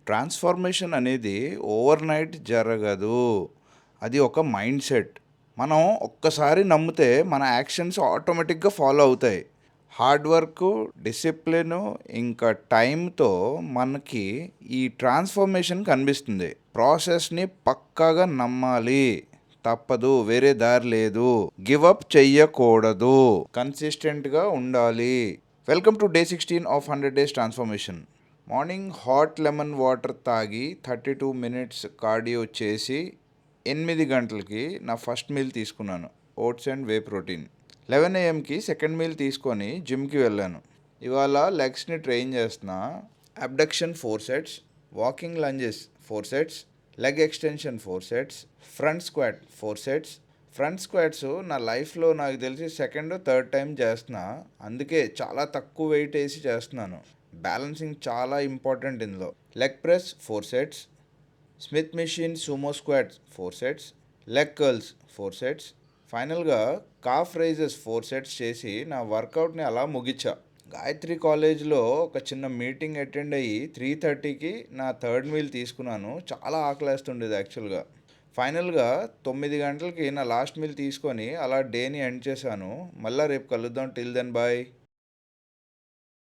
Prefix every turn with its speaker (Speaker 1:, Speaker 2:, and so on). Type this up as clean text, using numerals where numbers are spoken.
Speaker 1: Transformation అనేది overnight జరగదు. అది ఒక మైండ్ సెట్. మనం ఒక్కసారి నమ్మితే మన యాక్షన్స్ ఆటోమేటిక్‌గా ఫాలో అవుతాయి. హార్డ్ వర్కు, డిసిప్లిను, ఇంకా టైమ్‌తో మనకి ఈ ట్రాన్స్ఫర్మేషన్ కనిపిస్తుంది. ప్రాసెస్‌ని పక్కాగా నమ్మాలి. తప్పదు, వేరే దారి లేదు. గివ్ అప్ చెయ్యకూడదు. కన్సిస్టెంట్‌గా ఉండాలి. Welcome to day 16 of 100 days transformation. Morning hot lemon water తాగి 32 మినిట్స్ కార్డియో చేసి 8 గంటలకి నా ఫస్ట్ మీల్ తీసుకున్నాను. Oats and whey protein. 11 AM second meal తీసుకొని జిమ్కి వెళ్ళాను. ఇవాళ లెగ్స్ని ట్రైన్ చేస్తున్నా. Abduction 4 sets, walking lunges 4 sets, leg extension 4 sets, front squat 4 sets. Front squats నా లైఫ్లో నాకు తెలిసి సెకండ్ థర్డ్ టైం చేస్తున్నా. అందుకే చాలా తక్కువ వెయిట్ వేసి చేస్తున్నాను. బ్యాలెన్సింగ్ చాలా ఇంపార్టెంట్ ఇందులో. Leg press 4 sets, Smith machine Sumo squats 4 sets, leg curls 4 sets, ఫైనల్గా కాఫ్ రైజెస్ 4 సెట్స్ చేసి నా వర్కౌట్ని అలా ముగించా. గాయత్రి కాలేజ్లో ఒక చిన్న మీటింగ్ అటెండ్ అయ్యి 3:30కి నా థర్డ్ మీల్ తీసుకున్నాను. చాలా ఆకలేస్తుండేది యాక్చువల్గా. ఫైనల్గా 9 గంటలకి నా లాస్ట్ మీల్ తీసుకొని అలా డేని ఎండ్ చేశాను. మళ్ళీ రేపు కలుద్దాం. Till then bye.